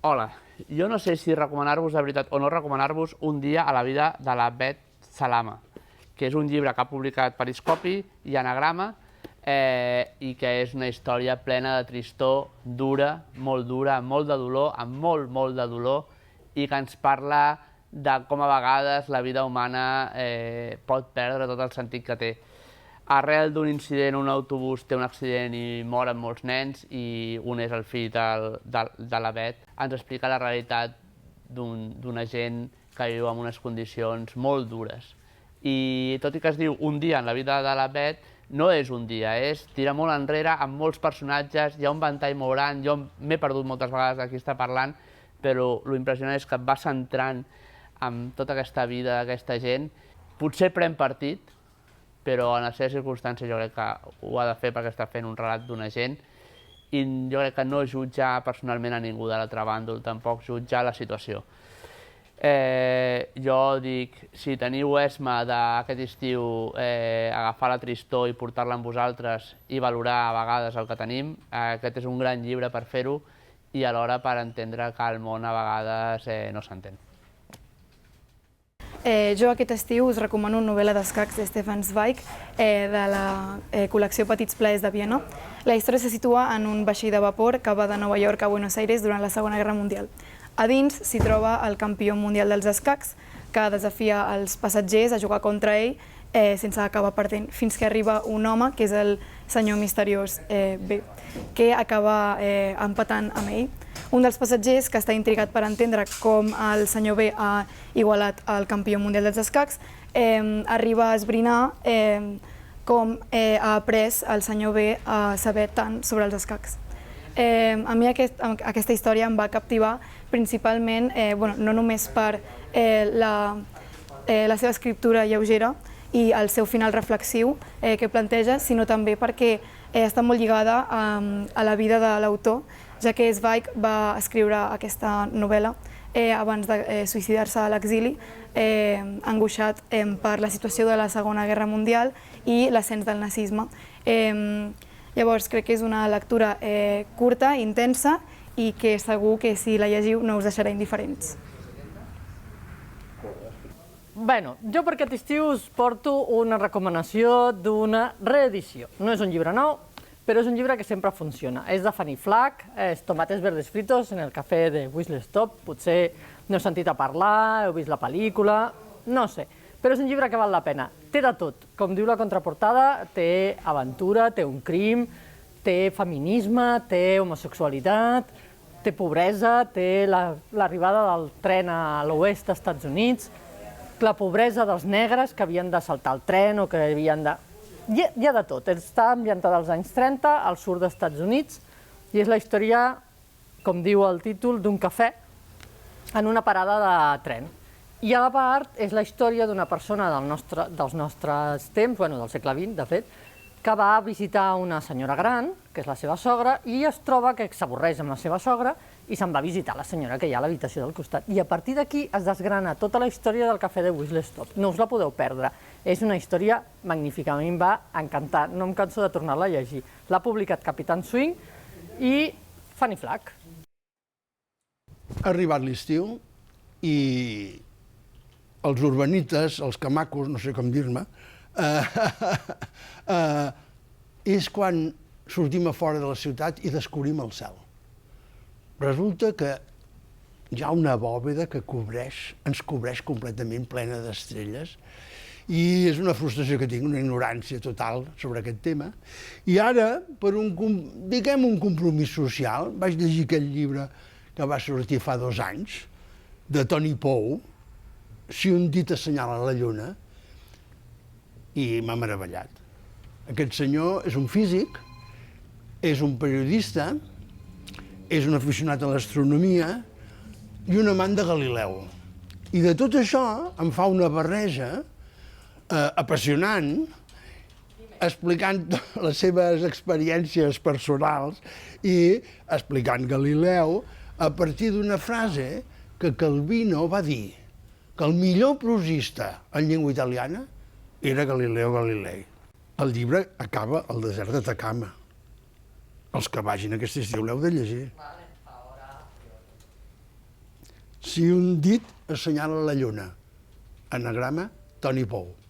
Hola, jo no sé si recomanar-vos de veritat o no recomanar-vos Un dia a la vida de la Beth Salama, que és un llibre que ha publicat Periscopi i Anagrama i que és una història plena de tristor, dura, amb molt de dolor, amb molt de dolor, i que ens parla de com a vegades la vida humana pot perdre tot el sentit que té. Arrel d'un incident, un autobús té un accident i moren molts nens i un és el fill de la Beth. Ens explica la realitat d'una gent que viu en unes condicions molt dures. I tot i que es diu Un dia en la vida de la Beth, no és un dia, tira molt enrere amb molts personatges, hi ha un ventall molt gran, jo m'he perdut moltes vegades de qui està parlant, però l'impressionant és que et va centrant en tota aquesta vida d'aquesta gent. Potser pren partit, però en les seves circumstàncies jo crec que ho ha de fer perquè està fent un relat d'una gent i jo crec que no jutja personalment a ningú de l'altre bàndol, tampoc jutja la situació. Jo dic, si teniu esma d'aquest estiu agafar la tristor i portar-la amb vosaltres i valorar a vegades el que tenim, aquest és un gran llibre per fer-ho i alhora per entendre que el món a vegades no s'entén. Jo aquest estiu us recomano una novel·la d'escacs de Stefan Zweig de la col·lecció Petits plaers de Viena. La història se situa en un vaixell de vapor que va de Nova York a Buenos Aires durant la Segona Guerra Mundial. A dins s'hi troba el campió mundial dels escacs, que desafia els passatgers a jugar contra ell sense acabar perdent, fins que arriba un home, que és el senyor misteriós B, que acaba empatant amb ell. Un dels passatgers, que està intrigat per entendre com el senyor B ha igualat el campió mundial dels escacs, arriba a esbrinar com ha après el senyor B a saber tant sobre els escacs. A mi aquesta història em va captivar principalment, no només per la seva escriptura lleugera i el seu final reflexiu que planteja, sinó també perquè està molt lligada a la vida de l'autor, ja que Zweig va escriure aquesta novel·la abans de suïcidar-se a l'exili, angoixat per la situació de la Segona Guerra Mundial i l'ascens del nazisme. Llavors crec que és una lectura curta, intensa i que segur que si la llegiu no us deixarà indiferents. Bé, jo per aquest estiu us porto una recomanació d'una reedició. No és un llibre nou, però és un llibre que sempre funciona. És de Fanny Flagg, és Tomates verdes fritos en el cafè de Whistle Stop. Potser n'heu sentit a parlar, heu vist la pel·lícula, no sé. Però és un llibre que val la pena. Té de tot. Com diu la contraportada, té aventura, té un crim, té feminisme, té homosexualitat, té pobresa, té l'arribada del tren a l'oest dels Estats Units, la pobresa dels negres que havien de saltar el tren o que havien de... Hi ha de tot. Està ambientada als anys 30, al sud dels Estats Units, i és la història, com diu el títol, d'un cafè en una parada de tren. I a la part és la història d'una persona dels nostres temps, del segle XX, de fet, que va a visitar una senyora gran, que és la seva sogra, i es troba que s'avorreix amb la seva sogra i se'n va a visitar la senyora que hi ha a l'habitació del costat. I a partir d'aquí es desgrana tota la història del cafè de Whistle Stop. No us la podeu perdre. És una història magnífica. A mi em va encantar. No em canso de tornar-la a llegir. L'ha publicat Capitán Swing i Fanny Flagg. Ha arribat l'estiu i els urbanites, els camacos, no sé com dir-me, és quan sortim a fora de la ciutat i descobrim el cel. Resulta que hi ha una bòveda que ens cobreix completament, plena d'estrelles, i és una frustració que tinc, una ignorància total sobre aquest tema. I ara, per un compromís social, vaig llegir aquell llibre que va sortir fa 2 anys, de Tony Pou, Si un dit assenyala la lluna, i m'ha meravellat. Aquest senyor és un físic, és un periodista, és un aficionat a l'astronomia i un amant de Galileu. I de tot això em fa una barreja apassionant, explicant les seves experiències personals i explicant Galileu a partir d'una frase que Calvino va dir, que el millor prosista en llengua italiana era Galileo Galilei. El llibre acaba al desert d'Atacama. Els que vagin aquest estiu l'heu de llegir. si un dit assenyala la lluna. Anagrama, Toni Pou.